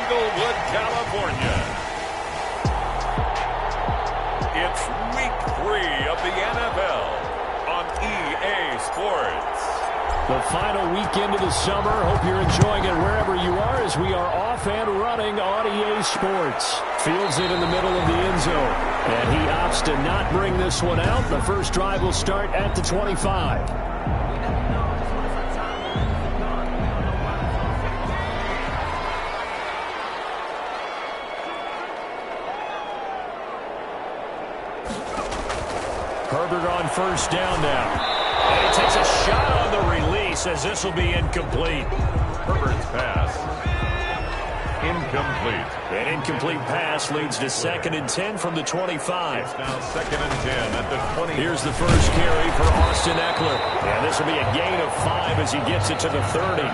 Inglewood, California. It's week 3 of the NFL on EA Sports. The final weekend of the summer. Hope you're enjoying it wherever you are as we are off and running on EA Sports. Fields it in the middle of the end zone. And he opts to not bring this one out. The first drive will start at the 25. Herbert on first down now. And he takes a shot on the release as this will be incomplete. Herbert's pass. Incomplete. An incomplete pass leads to 2nd and 10 from the 25. It's now 2nd and 10 at the 20. Here's the first carry for Austin Eckler. And this will be a gain of 5 as he gets it to the 30.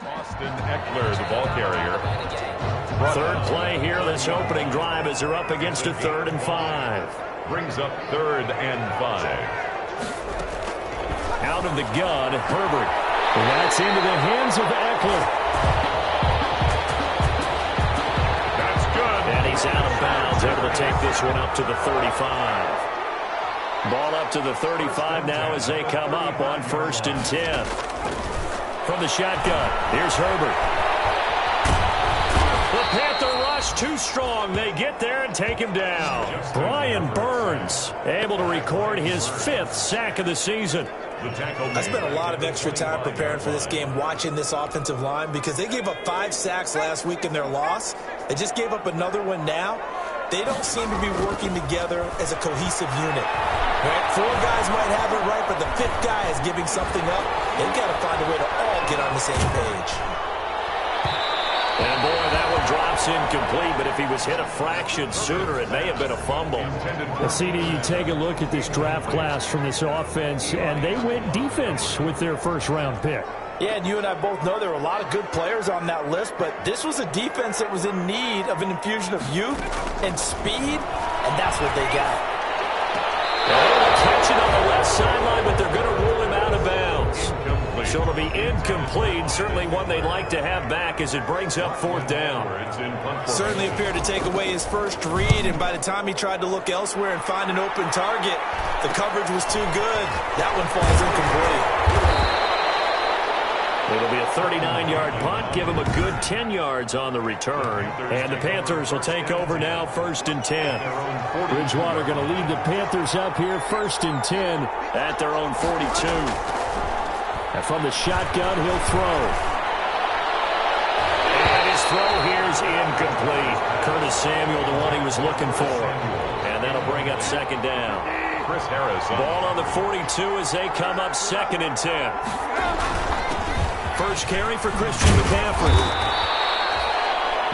Austin Eckler, the ball carrier. Third play here, this opening drive as they're up against a 3rd and 5. Brings up 3rd and 5. Out of the gun, Herbert. And that's into the hands of Eckler. That's good. And he's out of bounds, able to take this one up to the 35. Ball up to the 35 now as they come up on 1st and 10. From the shotgun, here's Herbert. The Panther rush too strong. They get there and take him down. Brian Burns able to record his 5th sack of the season. I spent a lot of extra time preparing for this game watching this offensive line because they gave up 5 sacks last week in their loss. They just gave up another one now. They don't seem to be working together as a cohesive unit. Right? 4 guys might have it right, but the 5th guy is giving something up. They've got to find a way to all get on the same page. And boy, that one drops incomplete, but if he was hit a fraction sooner, it may have been a fumble. Well, CD, you take a look at this draft class from this offense, and they went defense with their first-round pick. Yeah, and you and I both know there were a lot of good players on that list, but this was a defense that was in need of an infusion of youth and speed, and that's what they got. They'll catch it on the left sideline, but they're going to rule him out of bounds. So it'll be incomplete, certainly one they'd like to have back as it brings up 4th down. Certainly appeared to take away his first read, and by the time he tried to look elsewhere and find an open target, the coverage was too good. That one falls incomplete. It'll be a 39-yard punt, give him a good 10 yards on the return. And the Panthers will take over now, 1st and 10. Bridgewater going to lead the Panthers up here, 1st and 10 at their own 42. And from the shotgun, he'll throw. And his throw here's incomplete. Curtis Samuel, the one he was looking for. And that'll bring up 2nd down. Chris Harris. Ball on the 42 as they come up 2nd and 10. First carry for Christian McCaffrey.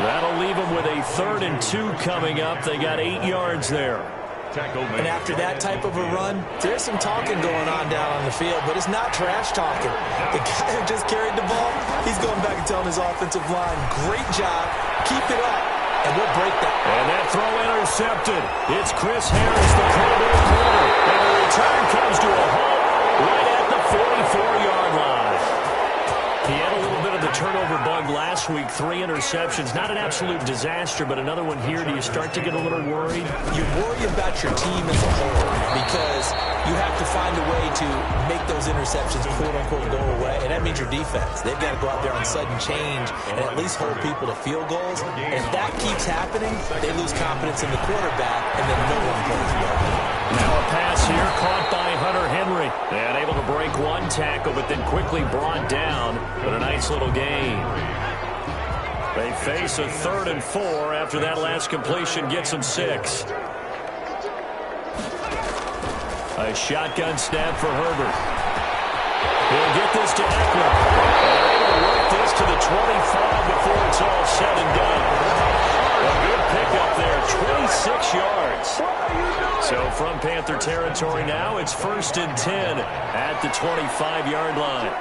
That'll leave them with a 3rd and 2 coming up. They got 8 yards there. And after that type of a run, there's some talking going on down on the field, but it's not trash talking. The guy who just carried the ball, he's going back and telling his offensive line, great job, keep it up, and we'll break that. And that throw intercepted. It's Chris Harris, the Pro Bowl corner. And the return comes to a halt right at the 44-yard line. He had a little bit of the turnover bug last week, 3 interceptions. Not an absolute disaster, but another one here. Do you start to get a little worried? You worry about your team as a whole because you have to find a way to make those interceptions, quote-unquote, go away, and that means your defense. They've got to go out there on sudden change and at least hold people to field goals. And if that keeps happening, they lose confidence in the quarterback, and then no one plays well. Now a pass here caught by Hunter Henry. And able to break one tackle, but then quickly brought down. But a nice little gain. They face a 3rd and 4 after that last completion gets them 6. A shotgun snap for Herbert. He'll get this to Eckler. And they're able to work this to the 25 before it's all said and done. A good pickup there, 26 yards. So from Panther territory now, it's 1st and 10 at the 25-yard line.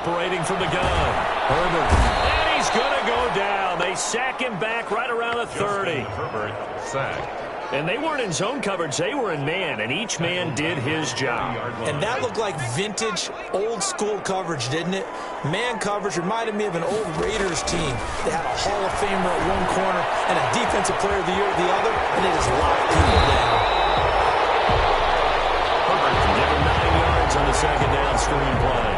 operating from the gun. Herbert. And he's going to go down. They sack him back right around the 30. Herbert sacked. And they weren't in zone coverage. They were in man, and each man did his job. And that looked like vintage, old-school coverage, didn't it? Man coverage reminded me of an old Raiders team. They had a Hall of Famer at one corner and a Defensive Player of the Year at the other, and they just locked people down. Herbert given 9 yards on the second down screen play.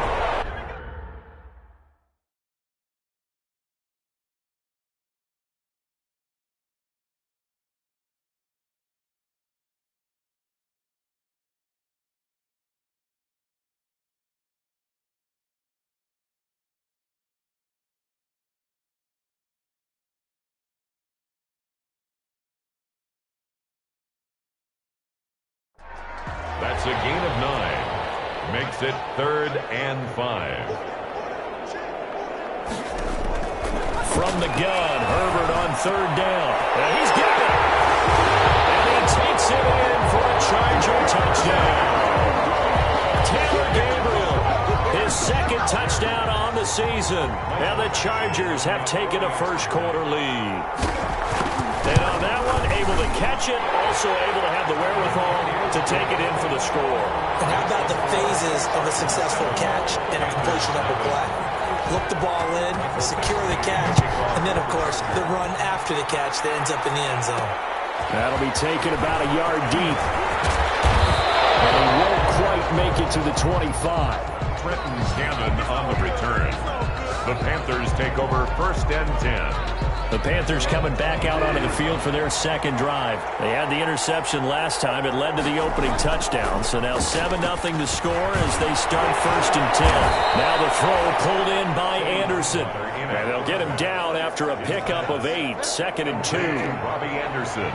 That's a gain of 9. Makes it 3rd and 5. From the gun, Herbert on 3rd down. And he's got it. And he takes it in for a Charger touchdown. Taylor Gabriel, his 2nd touchdown on the season. And the Chargers have taken a first-quarter lead. And on that one, able to catch it, also able to have the wherewithal to take it in for the score. And how about the phases of a successful catch and a completion of a play? Look the ball in, secure the catch, and then, of course, the run after the catch that ends up in the end zone. That'll be taken about a yard deep. And he won't quite make it to the 25. Trenton Cannon on the return. The Panthers take over 1st and 10. The Panthers coming back out onto the field for their 2nd drive. They had the interception last time. It led to the opening touchdown. So now 7-0 to score as they start 1st and 10. Now the throw pulled in by Anderson. And they'll get him down after a pickup of 8. 2nd and 2. Robbie Anderson.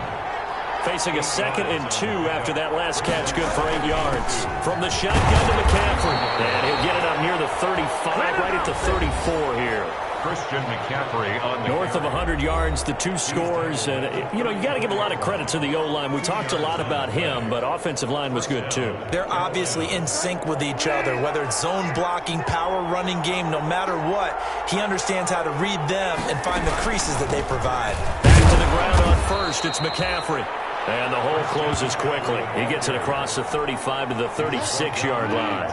Facing a 2nd and 2 after that last catch, good for 8 yards. From the shotgun to McCaffrey. And he'll get it up near the 35, right at the 34 here. Christian McCaffrey on the north of 100 yards, the 2 scores. And, you know, you got to give a lot of credit to the O-line. We talked a lot about him, but offensive line was good, too. They're obviously in sync with each other, whether it's zone blocking, power running game, no matter what. He understands how to read them and find the creases that they provide. Back to the ground on 1st. It's McCaffrey. And the hole closes quickly. He gets it across the 35 to the 36-yard line.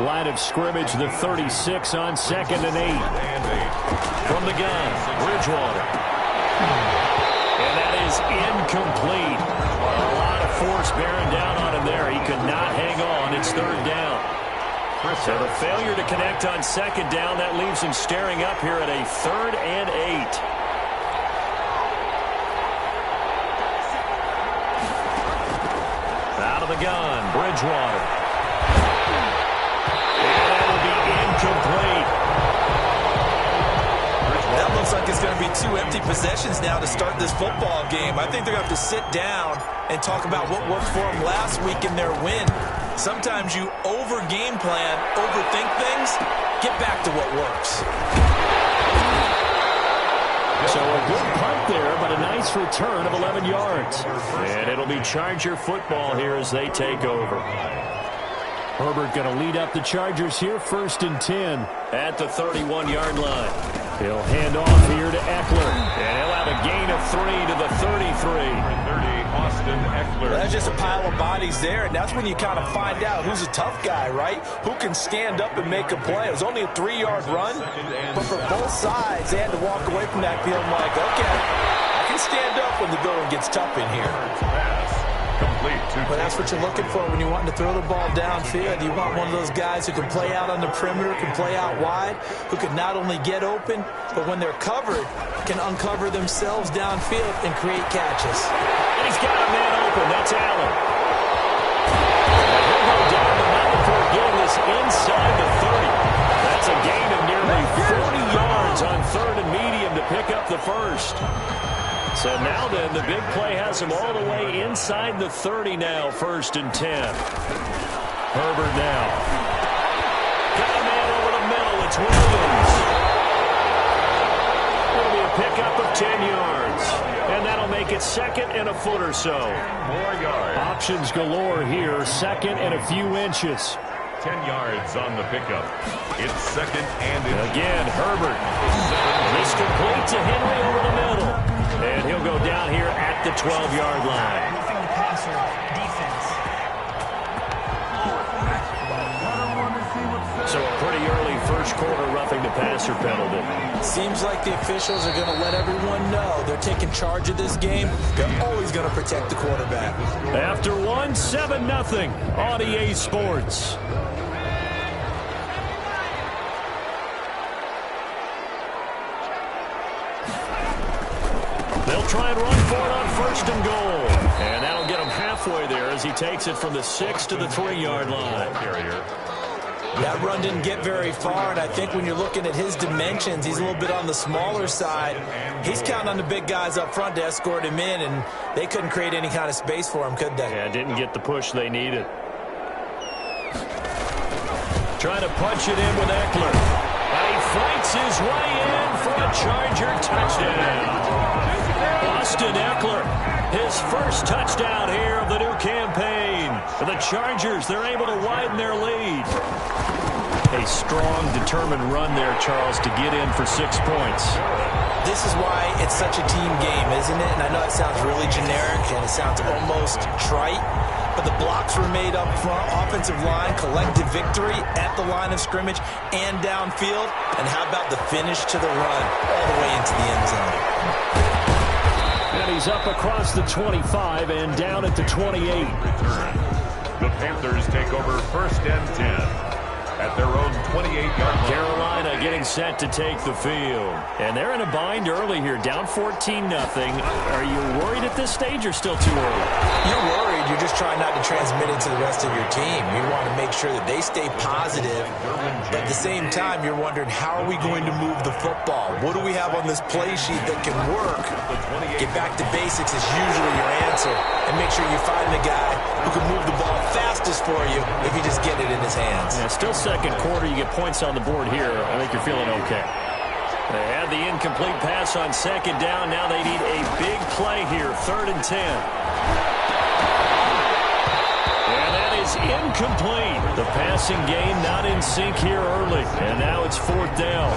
Line of scrimmage, the 36 on 2nd and 8. From the gun, Bridgewater. And that is incomplete. A lot of force bearing down on him there. He could not hang on. It's 3rd down. So the failure to connect on 2nd down, that leaves him staring up here at a 3rd and 8. The gun, Bridgewater. And that'll be incomplete. That looks like it's going to be 2 empty possessions now to start this football game. I think they're going to have to sit down and talk about what worked for them last week in their win. Sometimes you over-game plan, overthink things, get back to what works. So a good punt there, but a nice return of 11 yards. And it'll be Charger football here as they take over. Herbert going to lead up the Chargers here, 1st and 10 at the 31-yard line. He'll hand off here to Eckler. And he'll have a gain of 3 to the 33. Austin Eckler. Well, that's just a pile of bodies there, and that's when you kind of find out who's a tough guy, right? Who can stand up and make a play. It was only a 3-yard run, but for both sides, they had to walk away from that field like, okay, I can stand up when the going gets tough in here. But that's what you're looking for when you're wanting to throw the ball downfield. You want one of those guys who can play out on the perimeter, can play out wide, who can not only get open, but when they're covered, can uncover themselves downfield and create catches. And he's got a man open. That's Allen. And he'll go down the middle for getting this inside the 30. That's a gain of nearly 40 yards on 3rd and medium to pick up the first. So now then, the big play has him all the way inside the 30 now, 1st and 10. Herbert now. Got a man over the middle. It's Williams. It'll be a pickup of 10 yards. And that'll make it 2nd and a foot or so. More yards. Options galore here, 2nd and a few inches. 10 yards on the pickup. It's second and again, Herbert. This complete to Henry over the middle. And he'll go down here at the 12-yard line. Roughing the passer defense. So a pretty early first quarter roughing the passer penalty. Seems like the officials are going to let everyone know they're taking charge of this game. They're always going to protect the quarterback. After 7-0 on EA Sports. They'll try and run for it on first and goal. And that'll get him halfway there as he takes it from the 6 to the 3-yard line. That run didn't get very far, and I think when you're looking at his dimensions, he's a little bit on the smaller side. He's counting on the big guys up front to escort him in, and they couldn't create any kind of space for him, could they? Yeah, didn't get the push they needed. Trying to punch it in with Eckler. And he fights his way in for a Charger touchdown. Austin Eckler, his first touchdown here of the new campaign. For the Chargers, they're able to widen their lead. A strong, determined run there, Charles, to get in for 6 points. This is why it's such a team game, isn't it? And I know it sounds really generic and it sounds almost trite, but the blocks were made up front, offensive line, collective victory at the line of scrimmage and downfield. And how about the finish to the run all the way into the end zone? And he's up across the 25 and down at the 28. The Panthers take over first and 10. At their own 28-yard line. Carolina getting set to take the field. And they're in a bind early here, down 14-0. Are you worried at this stage or still too early? You're worried. You're just trying not to transmit it to the rest of your team. You want to make sure that they stay positive. But at the same time, you're wondering, how are we going to move the football? What do we have on this play sheet that can work? Get back to basics is usually your answer. And make sure you find the guy who can move the ball fastest for you if you just get it in his hands. Yeah, still second quarter, you get points on the board here. I think you're feeling okay. They had the incomplete pass on second down. Now they need a big play here, 3rd and 10. And that is incomplete. The passing game not in sync here early. And now it's 4th down.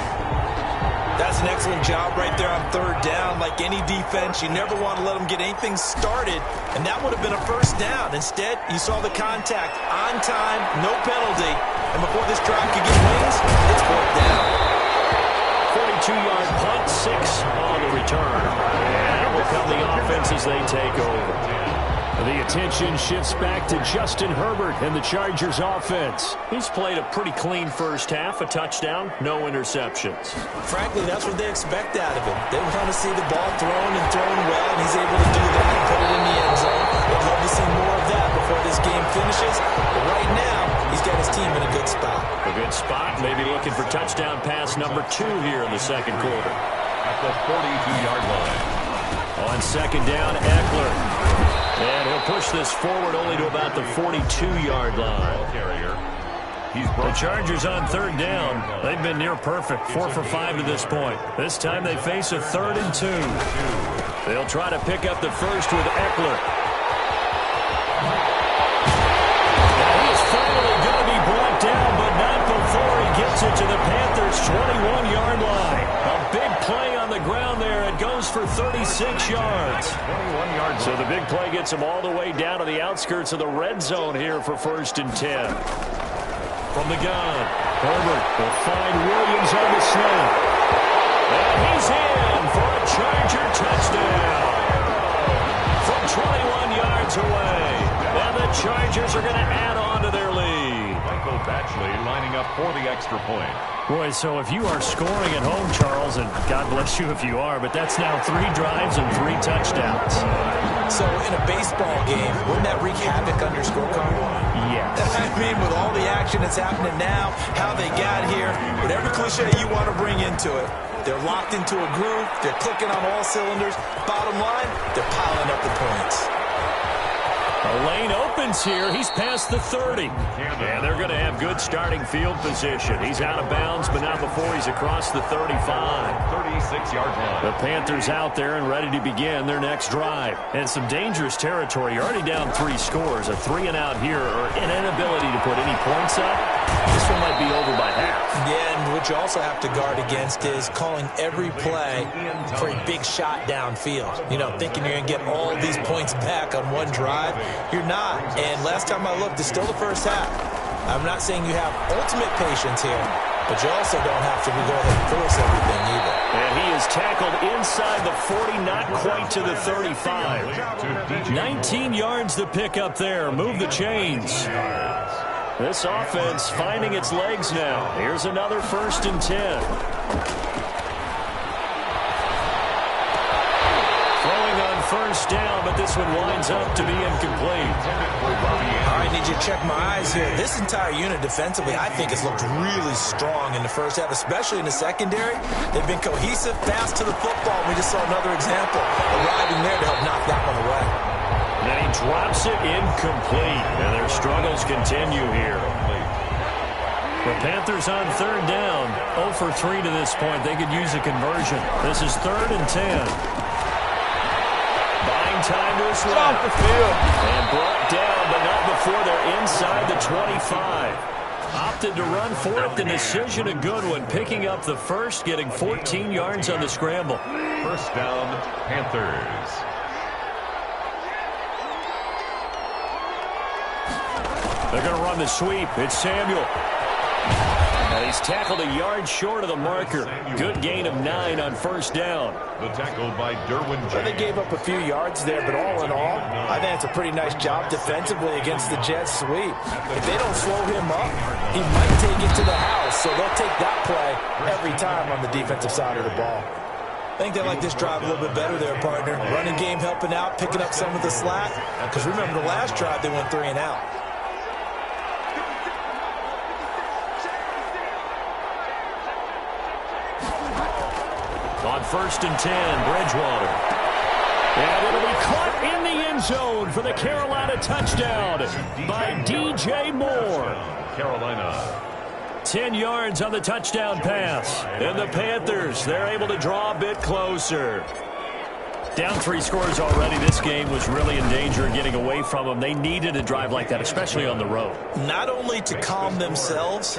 That's an excellent job right there on 3rd down. Like any defense, you never want to let them get anything started, and that would have been a first down. Instead, you saw the contact on time, no penalty, and before this drive could get wings, it's 4th down. 42-yard punt, 6 on the return. And it will come the offense as they take over. The attention shifts back to Justin Herbert and the Chargers offense. He's played a pretty clean first half, a touchdown, no interceptions. Frankly, that's what they expect out of him. They want to see the ball thrown and thrown well, and he's able to do that and put it in the end zone. They'd love to see more of that before this game finishes. But right now, he's got his team in a good spot. A good spot, maybe looking for touchdown pass number 2 here in the second quarter. At the 42-yard line. On second down, Eckler. And he'll push this forward only to about the 42-yard line. The Chargers on 3rd down. They've been near perfect, 4 for 5 to this point. This time they face a 3rd and 2. They'll try to pick up the first with Eckler. And he is finally going to be brought down, but not before he gets it to the Panthers' 21-yard line. A big play on the ground there. It goes for 36 yards. 21 yards. So the big play gets him all the way down to the outskirts of the red zone here for 1st and 10. From the gun, Herbert will find Williams on the snap. And he's in for a Charger touchdown. From 21 yards away. And the Chargers are going to add on to their lead. Michael Batchley lining up for the extra point. Boy, so if you are scoring at home, Charles, and God bless you if you are, but that's now 3 drives and 3 touchdowns. So in a baseball game, wouldn't that wreak havoc on your scorecard? Yes. I mean, with all the action that's happening now, how they got here, whatever cliche you want to bring into it, they're locked into a groove, they're clicking on all cylinders. Bottom line, they're piling up the points. A lane opens here. He's past the 30. And they're going to have good starting field position. He's out of bounds, but not before he's across the 35. 36-yard line. The Panthers out there and ready to begin their next drive. And some dangerous territory. You're already down 3 scores. A 3-and-out here or an inability to put any points up. this one might be over by half. Yeah, and what you also have to guard against is calling every play for a big shot downfield. You know, thinking you're going to get all these points back on one drive. You're not. And last time I looked, it's still the first half. I'm not saying you have ultimate patience here, but you also don't have to go ahead and force everything either. And he is tackled inside the 40, not quite to the 35. 19 yards to pick up there. Move the chains. This offense finding its legs now. Here's another 1st and 10. Throwing on 1st down, but this one winds up to be incomplete. All right, need you to check my eyes here. This entire unit defensively, I think, has looked really strong in the first half, especially in the secondary. They've been cohesive, fast to the football. We just saw another example arriving there to help knock that one away. Then he drops it incomplete, and their struggles continue here. The Panthers on 3rd down, 0 for 3 to this point. They could use a conversion. This is 3rd and 10. Buying time to his left. Off the field. And brought down, but not before they're inside the 25. Opted to run for it. The decision a good one. Picking up the first, getting 14 yards on the scramble. 1st down, Panthers. They're going to run the sweep. It's Samuel. And he's tackled a yard short of the marker. Good gain of 9 on 1st down. The tackle by Derwin James. Well, they gave up a few yards there, but all in all, I think it's a pretty nice job defensively against the Jets sweep. If they don't slow him up, he might take it to the house, so they'll take that play every time on the defensive side of the ball. I think they like this drive a little bit better there, partner. Running game helping out, picking up some of the slack. Because remember, the last drive, they went 3 and out. On 1st and 10, Bridgewater. And it'll be caught in the end zone for the Carolina touchdown by DJ Moore. Carolina. 10 yards on the touchdown pass. And the Panthers, they're able to draw a bit closer. Down 3 scores already. This game was really in danger of getting away from them. They needed a drive like that, especially on the road. Not only to calm themselves,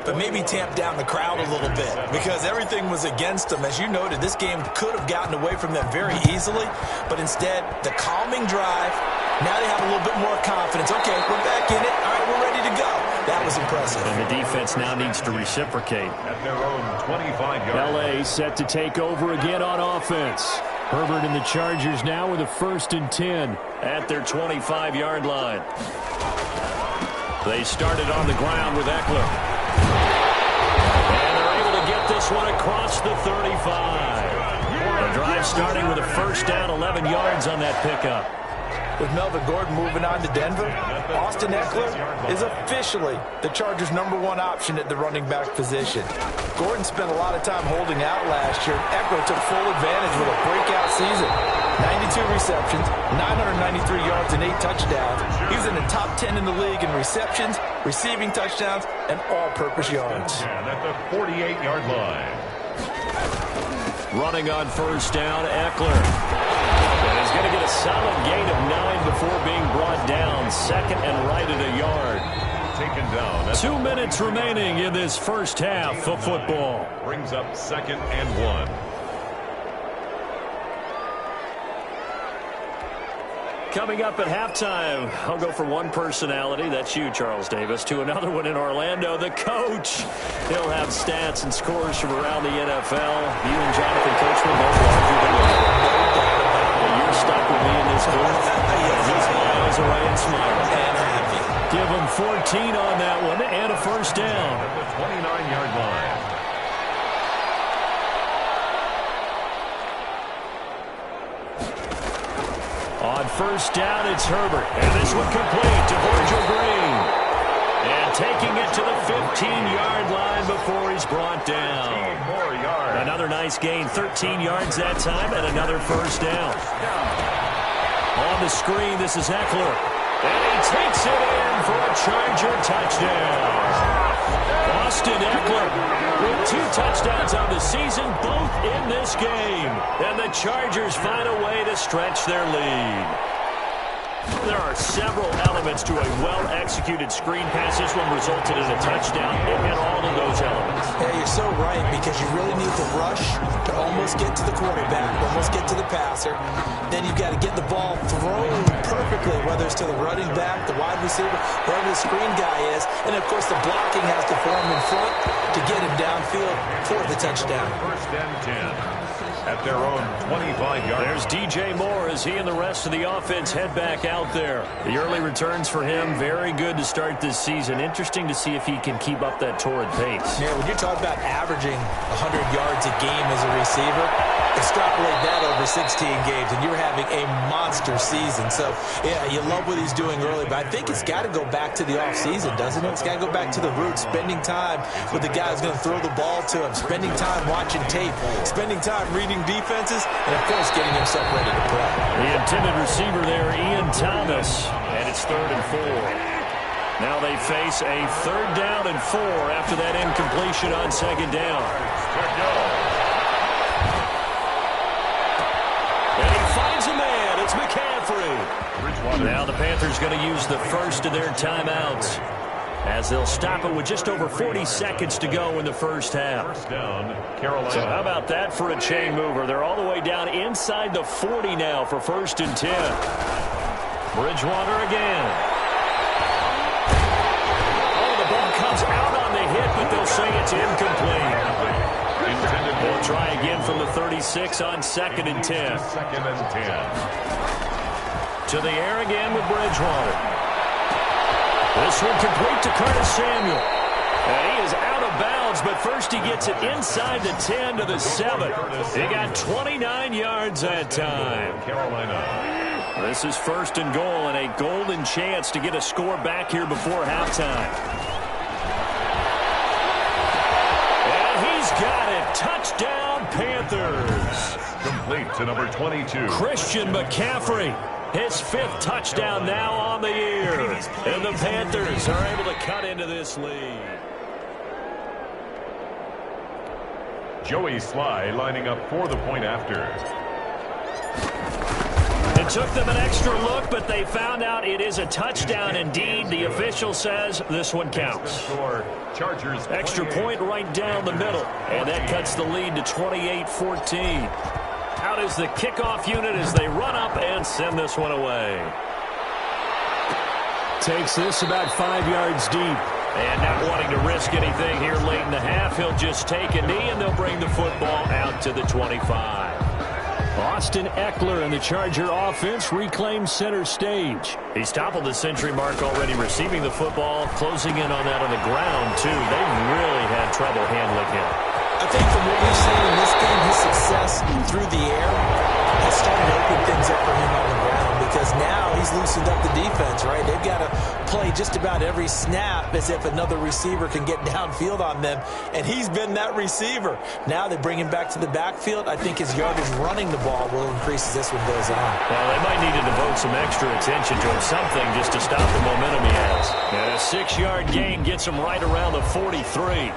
but maybe tamp down the crowd a little bit because everything was against them. As you noted, this game could have gotten away from them very easily, but instead, the calming drive, now they have a little bit more confidence. Okay, we're back in it. All right, we're ready to go. That was impressive. And the defense now needs to reciprocate. At their own 25-yard line. LA set to take over again on offense. Herbert and the Chargers now with a 1st and 10 at their 25-yard line. They started on the ground with Eckler. And they're able to get this one across the 35. The drive starting with a 1st down, 11 yards on that pickup. With Melvin Gordon moving on to Denver, Austin Eckler is officially the Chargers' #1 option at the running back position. Gordon spent a lot of time holding out last year. Eckler took full advantage with a breakout season. 92 receptions, 993 yards, and 8 touchdowns. He's in the top 10 in the league in receptions, receiving touchdowns, and all-purpose yards. And at the 48-yard line. Running on 1st down, Eckler. And he's going to get a solid gain of 9 before being brought down. 2nd and right at a yard. Taken down. 2 minutes remaining in this first half of football. Brings up 2nd and 1. Coming up at halftime, I'll go from one personality, that's you, Charles Davis, to another one in Orlando, the coach. He'll have stats and scores from around the NFL. You and Jonathan Coachman both larger than life. You're stuck with me in this booth. He smiles away and smiles. And happy. Give him 14 on that one and a 1st down. At the 29-yard line. On 1st down, it's Herbert. And this one complete to Virgil Green. And taking it to the 15-yard line before he's brought down. 15 more yards. Another nice gain, 13 yards that time, and another 1st down. On the screen, this is Eckler. And he takes it in for a Charger touchdown. Austin Eckler with 2 touchdowns on the season, both in this game. And the Chargers find a way to stretch their lead. There are several elements to a well-executed screen pass. This one resulted in a touchdown. It had all of those elements. Yeah, you're so right, because you really need the rush to almost get to the quarterback, almost get to the passer. Then you've got to get the ball thrown perfectly, whether it's to the running back, the wide receiver, wherever the screen guy is. And, of course, the blocking has to form in front to get him downfield for the touchdown. First and 10. At their own 25-yard. There's DJ Moore as he and the rest of the offense head back out there. The early returns for him, very good to start this season. Interesting to see if he can keep up that torrid pace. Yeah, when you talk about averaging 100 yards a game as a receiver, extrapolate that over 16 games, and you're having a monster season. So, yeah, you love what he's doing early, but I think it's got to go back to the offseason, doesn't it? It's got to go back to the roots, spending time with the guy who's going to throw the ball to him, spending time watching tape, spending time reading defenses, and, of course, getting himself ready to play. The intended receiver there, Ian Thomas, and it's 3rd and 4. Now they face a 3rd down and 4 after that incompletion on 2nd down. And he finds a man. It's McCaffrey. Now the Panthers going to use the first of their timeouts, as they'll stop it with just over 40 seconds to go in the first half. First down, Carolina. So how about that for a chain mover? They're all the way down inside the 40 now for 1st and 10. Bridgewater again. Oh, the ball comes out on the hit, but they'll say it's incomplete. They'll try again from the 36 on 2nd and 10. 2nd and 10. To the air again with Bridgewater. This one complete to Curtis Samuel. And he is out of bounds, but first he gets it inside the 10 to the 7. He got 29 yards that time. Carolina. This is 1st and goal, and a golden chance to get a score back here before halftime. And he's got it. Touchdown, Panthers. Complete to number 22. Christian McCaffrey. His 5th touchdown now on the year. And the Panthers are able to cut into this lead. Joey Sly lining up for the point after. It took them an extra look, but they found out it is a touchdown indeed. The official says this one counts. Chargers. Extra point right down the middle. And that cuts the lead to 28-14. Out is the kickoff unit as they run up and send this one away. Takes this about 5 yards deep. And not wanting to risk anything here late in the half, he'll just take a knee and they'll bring the football out to the 25. Austin Eckler and the Charger offense reclaim center stage. He's toppled the century mark already, receiving the football, closing in on that on the ground, too. They really had trouble handling him. I think from what we've seen in this game, his success through the air has started to open things up for him on the ground, because now he's loosened up the defense, right? They've got to play just about every snap as if another receiver can get downfield on them, and he's been that receiver. Now they bring him back to the backfield. I think his yardage running the ball will increase as this one goes on. Well, they might need to devote some extra attention to him, something just to stop the momentum he has. And a 6-yard gain gets him right around the 43.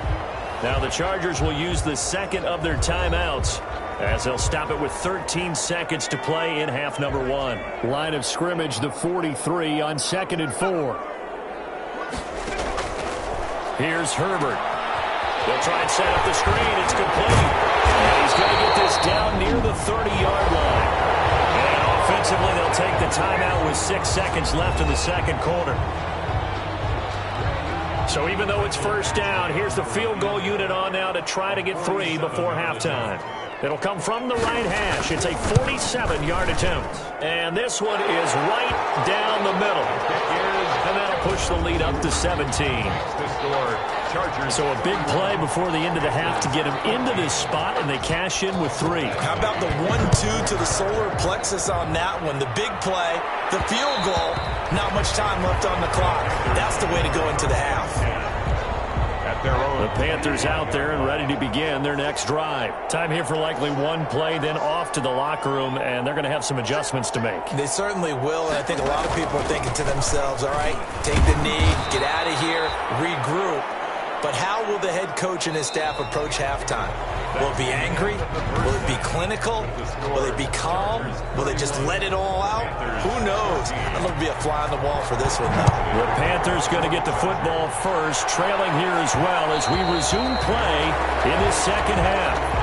Now the Chargers will use the 2nd of their timeouts, as they'll stop it with 13 seconds to play in half number 1. Line of scrimmage, the 43 on 2nd and 4. Here's Herbert. They'll try and set up the screen. It's complete. And he's going to get this down near the 30-yard line. And offensively, they'll take the timeout with 6 seconds left in the 2nd quarter. So even though it's 1st down, here's the field goal unit on now to try to get 3 before halftime. It'll come from the right hash. It's a 47-yard attempt. And this one is right down the middle. And that'll push the lead up to 17. So a big play before the end of the half to get him into this spot, and they cash in with 3. How about the 1-2 to the solar plexus on that one? The big play, the field goal, not much time left on the clock. That's the way to go into the half. The Panthers out there and ready to begin their next drive. Time here for likely one play, then off to the locker room, and they're going to have some adjustments to make. They certainly will, and I think a lot of people are thinking to themselves, all right, take the knee, get out of here, regroup. But how will the head coach and his staff approach halftime? Will it be angry? Will it be clinical? Will it be calm? Will they just let it all out? Who knows? I'm going to be a fly on the wall for this one, though. The Panthers going to get the football first, trailing here as well as we resume play in the second half.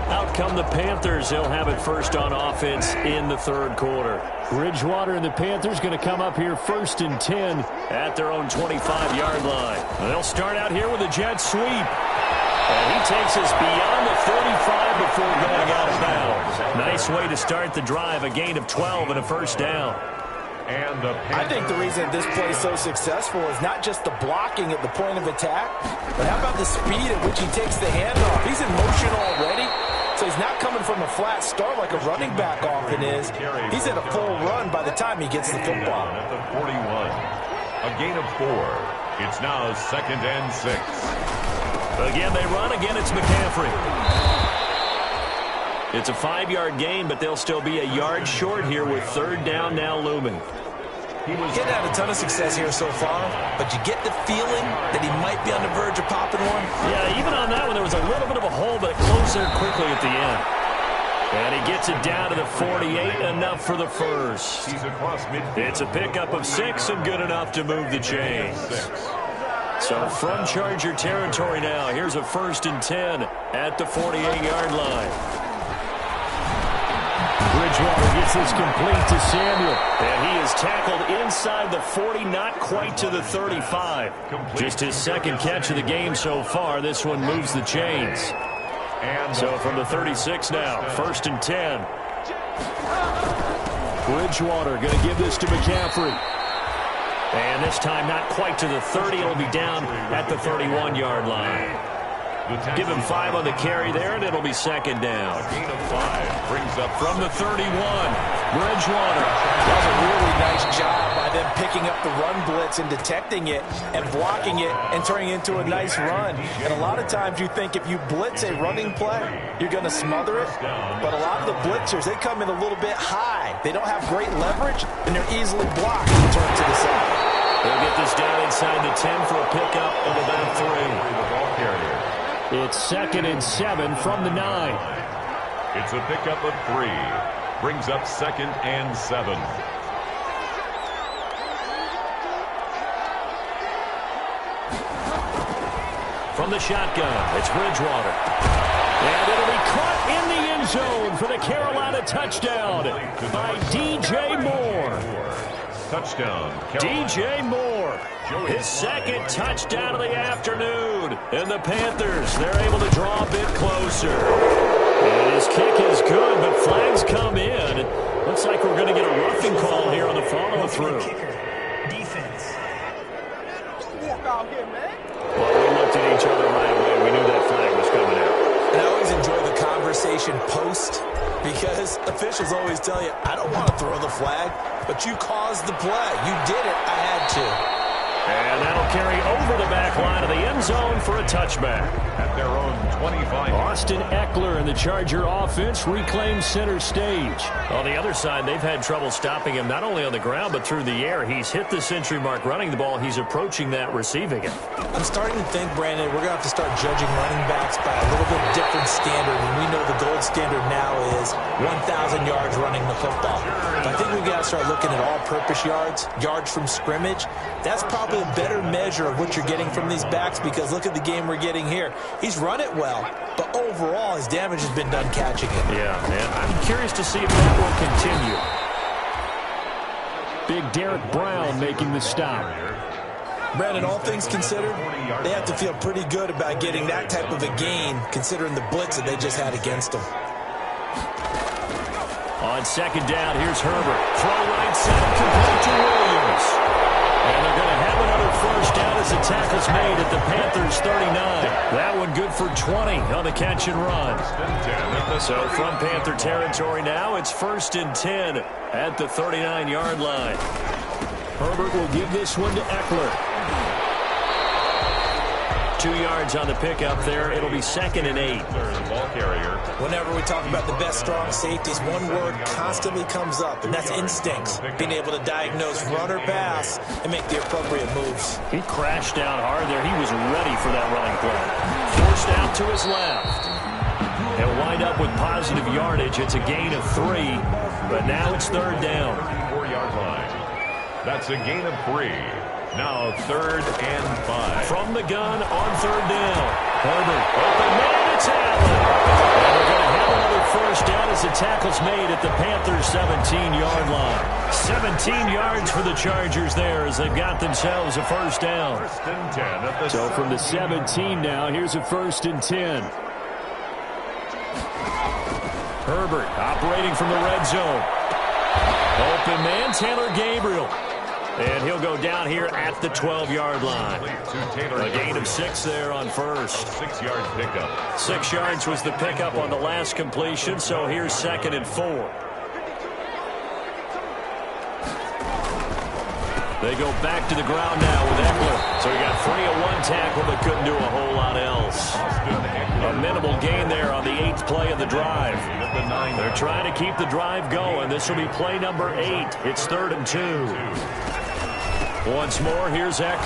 Out come the Panthers. They'll have it first on offense in the third quarter. Bridgewater and the Panthers going to come up here first and 10 at their own 25-yard line. They'll start out here with a jet sweep. And he takes us beyond the 35 before going out of bounds. Nice way to start the drive, a gain of 12 and a first down. And I think the reason this play is so successful is not just the blocking at the point of attack, but how about the speed at which he takes the handoff? He's in motion already, so he's not coming from a flat start like a running back often is. He's at a full run by the time he gets the football. At the 41, a gain of 4. It's now 2nd and 6. Again, they run. Again, it's McCaffrey. It's a 5-yard gain, but they'll still be a yard short here with third down now looming. He's had a ton of success here so far, but you get the feeling that he might be on the verge of popping one. Yeah, even on that one, there was a little bit of a hole, but it closed there quickly at the end. And he gets it down to the 48, enough for the first. It's a pickup of 6 and good enough to move the chains. So from Charger territory now, here's a 1st and 10 at the 48-yard line. Bridgewater gets this complete to Samuel. And he is tackled inside the 40, not quite to the 35. Just his second catch of the game so far. This one moves the chains. So from the 36 now, 1st and 10. Bridgewater going to give this to McCaffrey. And this time not quite to the 30. It'll be down at the 31-yard line. Give him 5 on the carry there, and it'll be 2nd down. A gain of 5 brings up from the 31. Bridgewater. Does a really nice job by them picking up the run blitz and detecting it and blocking it and turning it into a nice run. And a lot of times you think if you blitz a running play, you're going to smother it. But a lot of the blitzers, they come in a little bit high. They don't have great leverage, and they're easily blocked and turned to the side. They'll get this down inside the 10 for a pickup of about 3. the ball carrier. It's 2nd and 7 from the 9. It's a pickup of 3. Brings up 2nd and 7. From the shotgun, it's Bridgewater. And it'll be caught in the end zone for the Carolina touchdown by DJ Moore. Touchdown, DJ Moore, his 2nd touchdown of the afternoon. And the Panthers, they're able to draw a bit closer. And his kick is good, but flags come in. Looks like we're going to get a roughing call here on the follow-through. Defense. Well, we looked at each other right away. We knew that flag was coming out. And I always enjoy the conversation post, because officials always tell you, I don't want to throw the flag, but you caused the play. You did it. I had to. And that'll carry over the back line of the end zone for a touchback. At their own 25. Austin Eckler and the Charger offense reclaims center stage. On the other side, they've had trouble stopping him not only on the ground but through the air. He's hit the century mark running the ball. He's approaching that receiving it. I'm starting to think, Brandon, we're going to have to start judging running backs by a little bit different standard. And we know the gold standard now is 1,000 yards running the football. But I think we've got to start looking at all-purpose yards, yards from scrimmage. That's probably a better measure of what you're getting from these backs, because look at the game we're getting here. He's run it well, but overall his damage has been done catching it. Yeah, and I'm curious to see if that will continue. Big Derek Brown making the stop. Brandon, all things considered, they have to feel pretty good about getting that type of a gain, considering the blitz that they just had against them. On 2nd down, here's Herbert. Throw right side, complete to Williams. And they're going to have another first down as the tackle's made at the Panthers' 39. That one good for 20 on the catch and run. So from Panther territory now, it's 1st and 10 at the 39-yard line. Herbert will give this one to Eckler. 2 yards on the pickup there. It'll be 2nd and 8. Ball carrier. Whenever we talk about the best strong safeties, one word constantly comes up, and that's instincts. Being able to diagnose run or pass and make the appropriate moves. He crashed down hard there. He was ready for that running play. Forced out to his left. They'll wind up with positive yardage. It's a gain of 3, but now it's 3rd down. 4-yard line. That's a gain of 3. Now 3rd and 5. From the gun on 3rd down. Herbert, open man, it's Allen. And we're going to have another first down as the tackle's made at the Panthers' 17-yard line. 17 yards for the Chargers there as they've got themselves a first down. 1st and 10 at the So from the 17 now, here's a 1st and 10. Herbert operating from the red zone. Open man, Taylor Gabriel. And he'll go down here at the 12-yard line. A gain of 6 there on first. 6-yard pickup. 6 yards was the pickup on the last completion, so here's 2nd and 4. They go back to the ground now with Eckler. So he got 3 of 1 tackle, but couldn't do a whole lot else. A minimal gain there on the 8th play of the drive. They're trying to keep the drive going. This will be play number 8. It's 3rd and 2. Once more, here's Eckler. He's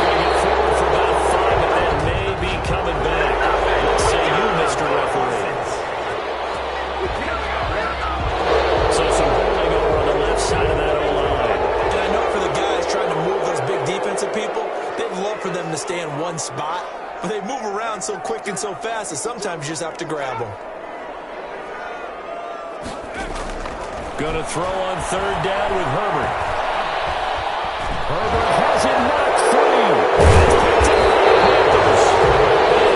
going to get forward for about 5, but that may be coming back. What say you, Mr. Referee? So some holding over on the left side of that O-line. And I know for the guys trying to move those big defensive people, they'd love for them to stay in one spot, but they move around so quick and so fast that sometimes you just have to grab them. Going to throw on 3rd down with Herbert. Herbert has it knocked free.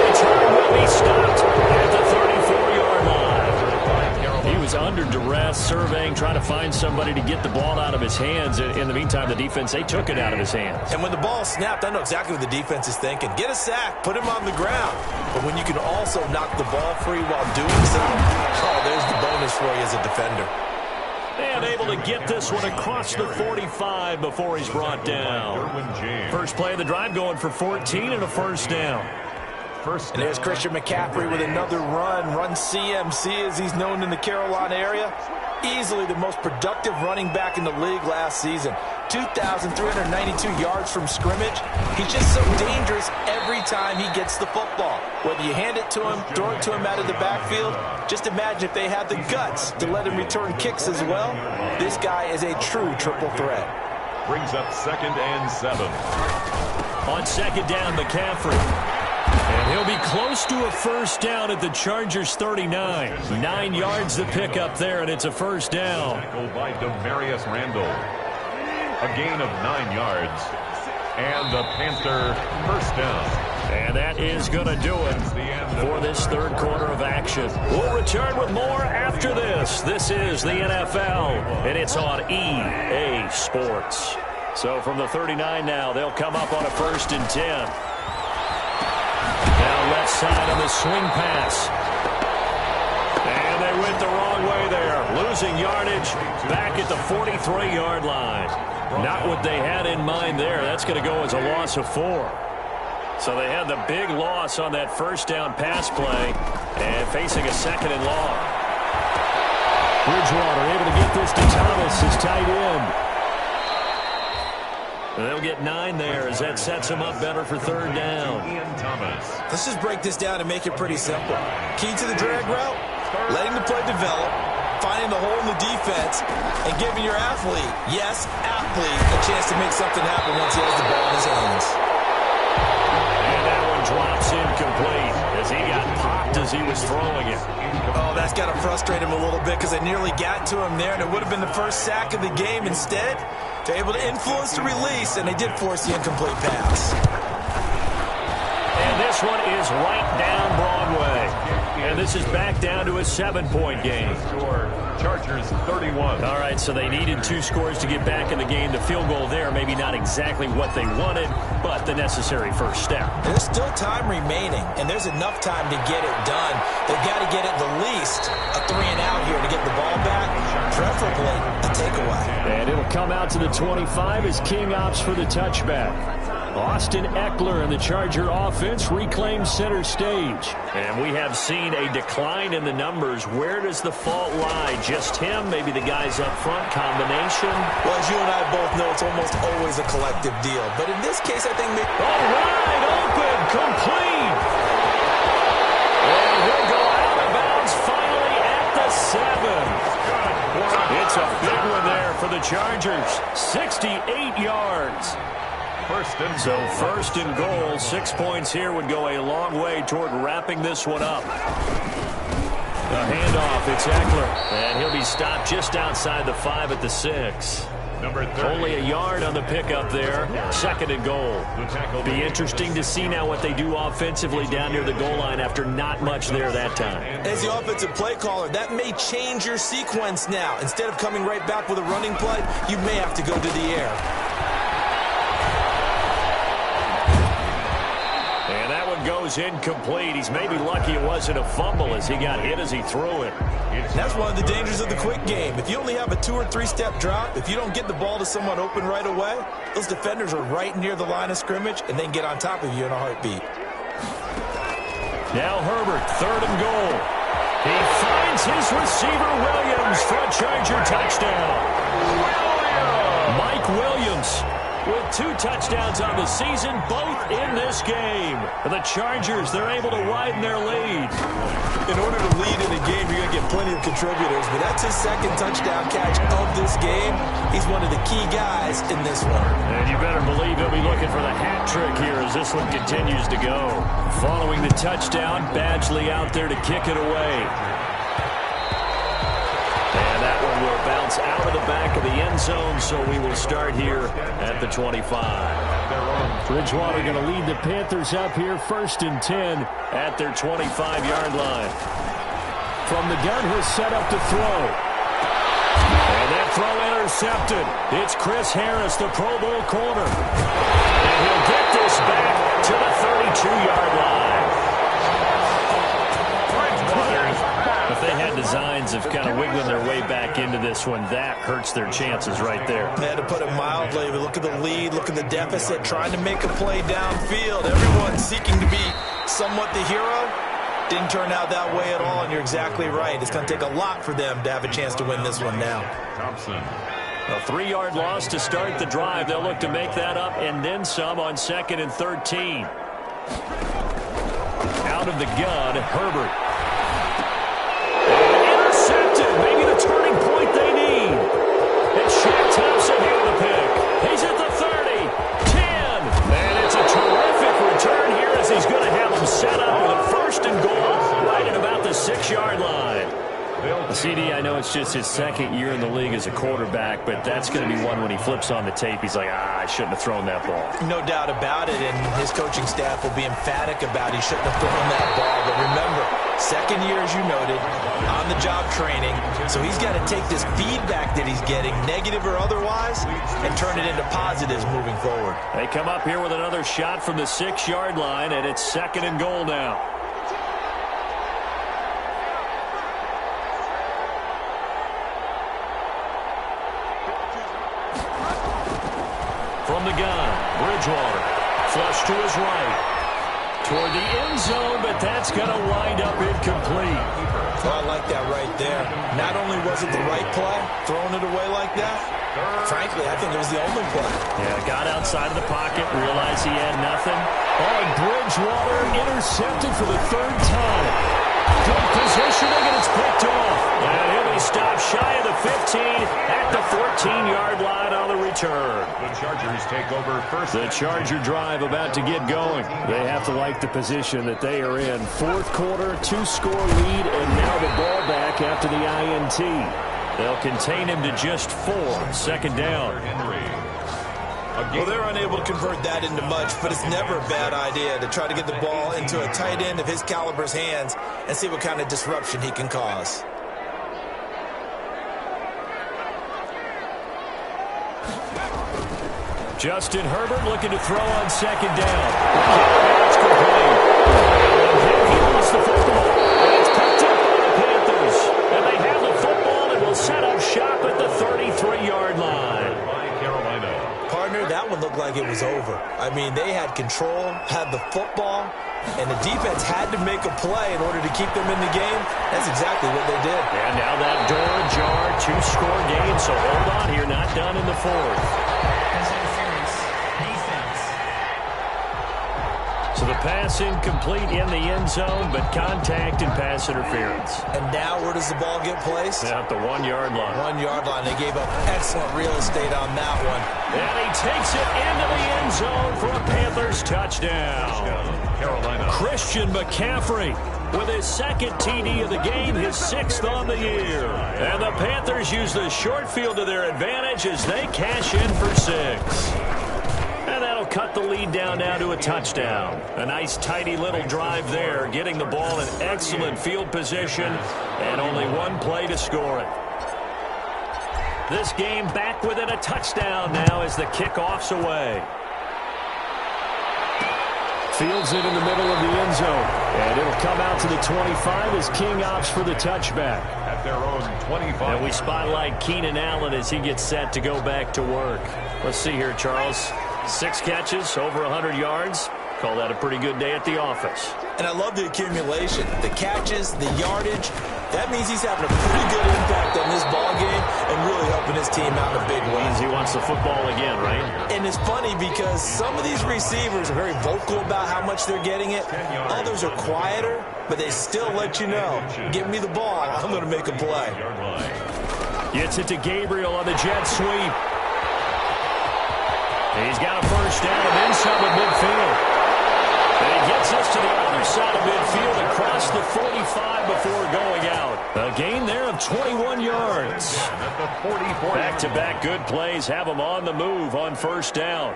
It's hard will be stopped at the 34-yard line. He was under duress, surveying, trying to find somebody to get the ball out of his hands. In the meantime, the defense, they took it out of his hands. And when the ball snapped, I know exactly what the defense is thinking. Get a sack, put him on the ground. But when you can also knock the ball free while doing so, oh, there's the bonus for you as a defender. And able to get this one across the 45 before he's brought down. First play of the drive going for 14 and a first down. And there's Christian McCaffrey with another run CMC as he's known in the Carolina area. Easily the most productive running back in the league last season. 2,392 yards from scrimmage. He's just so dangerous every time he gets the football. Whether you hand it to him, throw it to him out of the backfield, just imagine if they had the guts to let him return kicks as well. This guy is a true triple threat. Brings up 2nd and 7. On 2nd down, McCaffrey. And he'll be close to a first down at the Chargers' 39. 9 yards to pick up there, and it's a first down. Tackled by Demarius Randall. A gain of 9 yards. And the Panther first down. And that is going to do it for this 3rd quarter of action. We'll return with more after this. This is the NFL, and it's on EA Sports. So from the 39 now, they'll come up on a 1st and 10. Now left side on the swing pass. And they went the wrong way there. Losing yardage back at the 43-yard line. Not what they had in mind there. That's going to go as a loss of 4. So they had the big loss on that first down pass play and facing a 2nd and long. Bridgewater able to get this to Thomas, his tight end. And they'll get 9 there as that sets them up better for 3rd down. Let's just break this down and make it pretty simple. Key to the drag route, letting the play develop, finding the hole in the defense, and giving your athlete, yes, athlete, a chance to make something happen once he has the ball in his hands. And that one drops incomplete as he got popped as he was throwing it. Oh, that's got to frustrate him a little bit because they nearly got to him there, and it would have been the first sack of the game. Instead, they're able to influence the release, and they did force the incomplete pass. And this one is right down Broadway. And this is back down to a 7-point game. Chargers 31. All right, so they needed 2 scores to get back in the game. The field goal there, maybe not exactly what they wanted, but the necessary first step. There's still time remaining, and there's enough time to get it done. They've got to get at the least a 3-and-out here to get the ball back, preferably a takeaway. And it'll come out to the 25 as King opts for the touchback. Austin Eckler and the Charger offense reclaim center stage. And we have seen a decline in the numbers. Where does the fault lie? Just him? Maybe the guys up front? Combination? Well, as you and I both know, it's almost always a collective deal. But in this case, I think maybe... All right, open, complete. And he'll go out of bounds finally at the 7. It's a big one there for the Chargers. 68 yards. First and goal, 6 points here would go a long way toward wrapping this one up. The handoff, it's Eckler. And he'll be stopped just outside the 5 at the 6. Number 30. Only a yard on the pickup there. Second and goal. Be interesting to see now what they do offensively down near the goal line after not much there that time. As the offensive play caller, that may change your sequence now. Instead of coming right back with a running play, you may have to go to the air. And that one goes incomplete. He's maybe lucky it wasn't a fumble as he got hit as he threw it. That's one of the dangers of the quick game. If you only have a 2- or 3-step drop, if you don't get the ball to someone open right away, those defenders are right near the line of scrimmage and they can get on top of you in a heartbeat. Now Herbert, third and goal. He finds his receiver Williams for a Charger touchdown. Mike Williams with 2 touchdowns on the season, both in this game. For the Chargers, they're able to widen their lead. In order to lead in a game, you're going to get plenty of contributors, but that's his second touchdown catch of this game. He's one of the key guys in this one. And you better believe he'll be looking for the hat trick here as this one continues to go. Following the touchdown, Badgley out there to kick it away. And that one will bounce out of the back of the end zone, so we will start here at the 25. Bridgewater going to lead the Panthers up here, 1st and 10 at their 25-yard line. From the gun, he'll set up to throw. And that throw intercepted. It's Chris Harris, the Pro Bowl corner. And he'll get this back to the 32-yard line. If they had designs of kind of wiggling their way back into this one, that hurts their chances right there. They had to put it mildly. But look at the lead, look at the deficit, trying to make a play downfield. Everyone seeking to be somewhat the hero. Didn't turn out that way at all, and you're exactly right. It's going to take a lot for them to have a chance to win this one now. Thompson. A 3-yard loss to start the drive. They'll look to make that up and then some on 2nd and 13. Out of the gun, Herbert. Intercepted. Maybe the turning point they need. It's Shaq Thompson here with a pick. He's at the 30, 10. And it's a terrific return here as he's going to have them set up with a 1st and goal right at about the 6-yard line. CD, I know it's just his 2nd year in the league as a quarterback, but that's going to be one when he flips on the tape. He's like, I shouldn't have thrown that ball. No doubt about it, and his coaching staff will be emphatic about he shouldn't have thrown that ball. But remember, 2nd year, as you noted, on-the-job training, so he's got to take this feedback that he's getting, negative or otherwise, and turn it into positives moving forward. They come up here with another shot from the 6-yard line, and it's 2nd and goal now. From the gun, Bridgewater, flush to his right. Toward the end zone, but that's going to wind up incomplete. Oh, I like that right there. Not only was it the right play, throwing it away like that, frankly, I think it was the only play. Yeah, got outside of the pocket, realized he had nothing. Oh, and Bridgewater intercepted for the 3rd time. Good positioning, and it's picked off. And he'll be stopped shy of the 15 at the 14-yard line on the return. The Chargers take over first. The Charger drive about to get going. They have to like the position that they are in. 4th quarter, 2-score lead, and now the ball back after the INT. They'll contain him to just 4. 2nd down. Well, they're unable to convert that into much, but it's never a bad idea to try to get the ball into a tight end of his caliber's hands and see what kind of disruption he can cause. Justin Herbert looking to throw on 2nd down. It's complete. He lost the football. And it's picked up by the Panthers. And they have the football and will set up shop at the 33-yard line. Partner, that one didn't look like it was over. I mean, they had control, had the football, and the defense had to make a play in order to keep them in the game. That's exactly what they did. And now that door ajar, 2-score game, so hold on here, not done in the fourth. So the pass incomplete in the end zone, but contact and pass interference. And now where does the ball get placed? At the 1-yard line. 1-yard line. They gave up excellent real estate on that one. And he takes it into the end zone for a Panthers touchdown. Carolina. Christian McCaffrey with his second TD of the game, his 6th on the year. And the Panthers use the short field to their advantage as they cash in for 6. And that'll cut the lead down now to a touchdown. A nice, tidy little drive there, getting the ball in excellent field position, and only one play to score it. This game back within a touchdown now as the kickoff's away. Fields it in the middle of the end zone, and it'll come out to the 25 as King opts for the touchback. At their own 25. And we spotlight Keenan Allen as he gets set to go back to work. Let's see here, Charles. 6 catches, over 100 yards. Call that a pretty good day at the office. And I love the accumulation. The catches, the yardage. That means he's having a pretty good impact on this ball game and really helping his team out in a big way. Means he wants the football again, right? And it's funny because some of these receivers are very vocal about how much they're getting it. Others are quieter, but they still let you know, give me the ball, I'm going to make a play. Gets it to Gabriel on the jet sweep. He's got a first down inside of midfield. And he gets us to the other side of midfield across the 45 before going out. A gain there of 21 yards. Back-to-back good plays have them on the move on first down.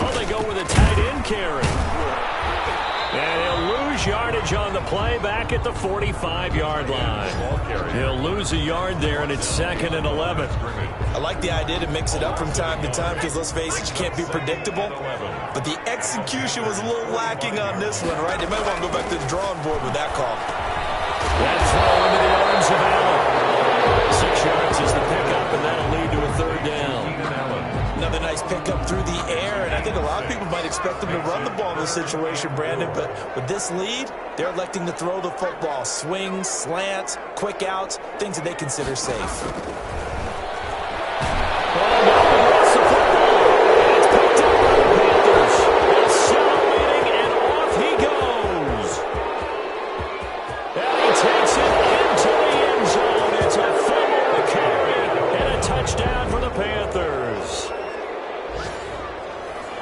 Oh, they go with a tight end carry. And he'll lose yardage on the play back at the 45-yard line. He'll lose a yard there, and it's 2nd and 11. I like the idea to mix it up from time to time because, let's face it, you can't be predictable. But the execution was a little lacking on this one, right? They might want to go back to the drawing board with that call. That throw into the arms of Allen. 6 yards is the pickup, and that'll lead to a 3rd down. Another nice pickup through the air, and I think a lot of people might expect them to run the ball in this situation, Brandon, but with this lead, they're electing to throw the football. Swings, slants, quick outs, things that they consider safe.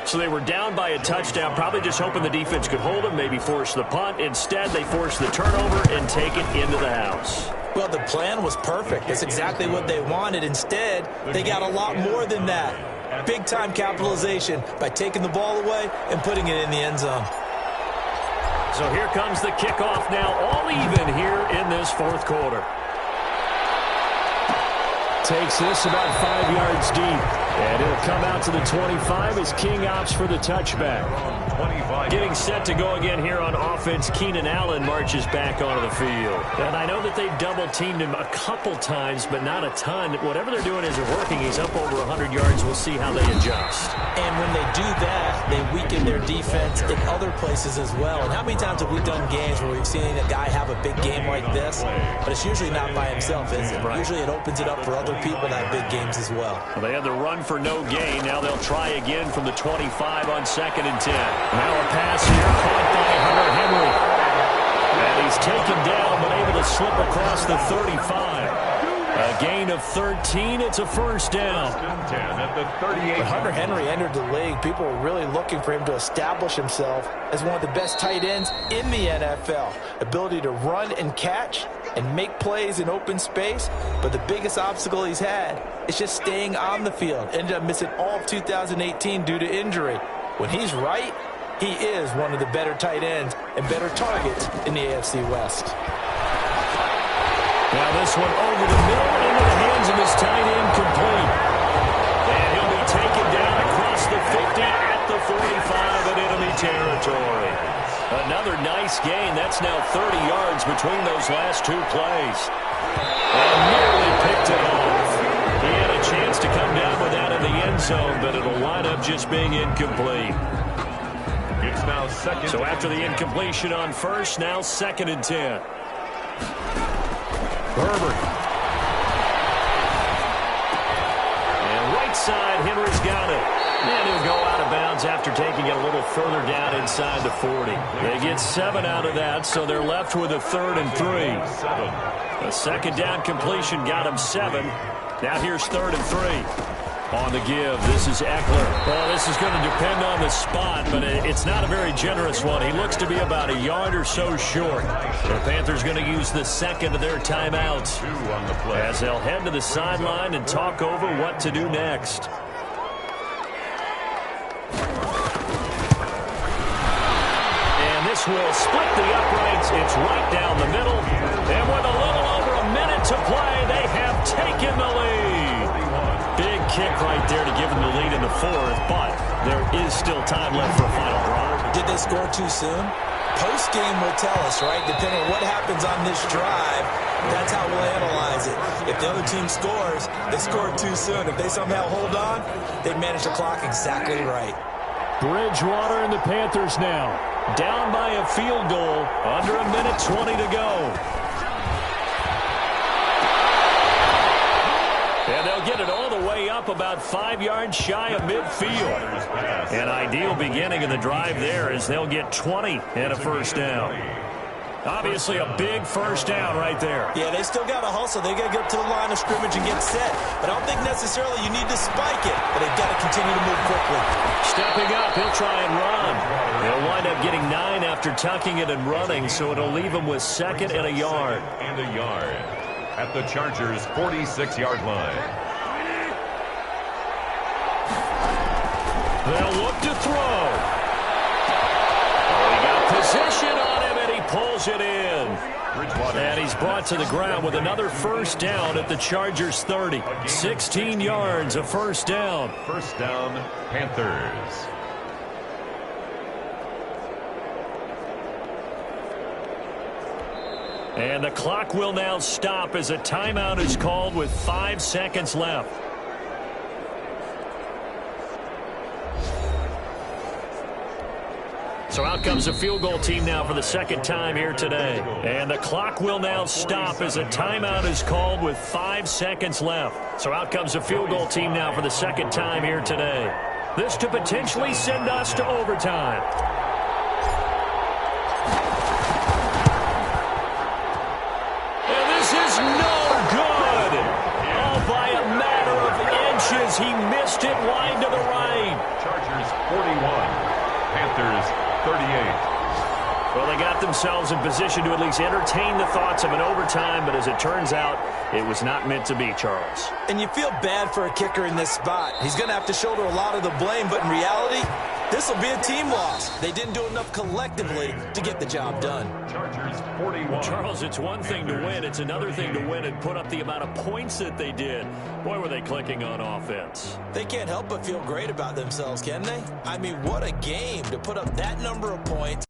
So they were down by a touchdown, probably just hoping the defense could hold them, maybe force the punt. Instead, they force the turnover and take it into the house. Well, the plan was perfect. That's exactly what they wanted. Instead, they got a lot more than that. Big-time capitalization by taking the ball away and putting it in the end zone. So here comes the kickoff now, all even here in this 4th quarter. Takes this about 5 yards deep. And it'll come out to the 25 as King opts for the touchback. Getting set to go again here on offense, Keenan Allen marches back onto the field. And I know that they double-teamed him a couple times, but not a ton. Whatever they're doing isn't working. He's up over 100 yards. We'll see how they adjust. And when they do that, they weaken their defense in other places as well. And how many times have we done games where we've seen a guy have a big game like this, but it's usually not by himself, is it? Usually it opens it up for other people to have big games as well. Well, they had the run for no gain. Now they'll try again from the 25 on 2nd and 10. Now a pass here caught by Hunter Henry. And he's taken down but able to slip across the 35. A gain of 13. It's a first down. When Hunter Henry entered the league, people were really looking for him to establish himself as one of the best tight ends in the NFL. Ability to run and catch and make plays in open space. But the biggest obstacle he's had is just staying on the field. Ended up missing all of 2018 due to injury. When he's right, he is one of the better tight ends and better targets in the AFC West. Now this one over the middle into the hands of his tight end, complete. And he'll be taken down across the 50 at the 45 in enemy territory. Another nice gain. That's now 30 yards between those last 2 plays. And nearly picked it off. He had a chance to come down with that in the end zone, but it'll wind up just being incomplete. It's now second. So after the incompletion on first, now 2nd and 10. Herbert. And right side, Henry's got it. And he'll go out of bounds after taking it a little further down inside the 40. They get 7 out of that, so they're left with a 3rd and 3. A 2nd down completion got him 7. Now here's 3rd and 3. On the give, this is Eckler. Well, this is going to depend on the spot, but it's not a very generous one. He looks to be about a yard or so short. The Panthers going to use the 2nd of their timeouts as they'll head to the sideline and talk over what to do next. And this will split the uprights. It's right down the middle. And with a little over a minute to play, they have taken the lead. Big kick right there to give them the lead in the 4th, but there is still time left for a final drive. Did they score too soon? Post-game will tell us, right? Depending on what happens on this drive, that's how we'll analyze it. If the other team scores, they scored too soon. If they somehow hold on, they manage the clock exactly right. Bridgewater and the Panthers now down by a field goal, under a minute 20 to go. And they'll get it all the way up about 5 yards shy of midfield. An ideal beginning of the drive there as they'll get 20 and a 1st down. Obviously a big 1st down right there. Yeah, they still got to hustle. They got to get up to the line of scrimmage and get set. But I don't think necessarily you need to spike it, but they've got to continue to move quickly. Stepping up, he'll try and run. They'll wind up getting 9 after tucking it and running, so it'll leave him with 2nd and a yard. And a yard at the Chargers' 46-yard line. They'll look to throw. He got possession on him, and he pulls it in. And he's brought to the ground with another 1st down at the Chargers' 30. 16 yards, a 1st down. 1st down, Panthers. And the clock will now stop as a timeout is called with 5 seconds left. So out comes the field goal team now for the 2nd time here today. And the clock will now stop as a timeout is called with 5 seconds left. So out comes the field goal team now for the 2nd time here today. This to potentially send us to overtime. And this is no good. Oh, by a matter of inches, he missed it wide to the right. Chargers 41, Panthers 38. Well, they got themselves in position to at least entertain the thoughts of an overtime, but as it turns out, it was not meant to be, Charles. And you feel bad for a kicker in this spot. He's going to have to shoulder a lot of the blame, but in reality, this will be a team loss. They didn't do enough collectively to get the job done. Chargers 41. Charles, it's one thing to win. It's another thing to win and put up the amount of points that they did. Boy, were they clicking on offense. They can't help but feel great about themselves, can they? I mean, what a game to put up that number of points.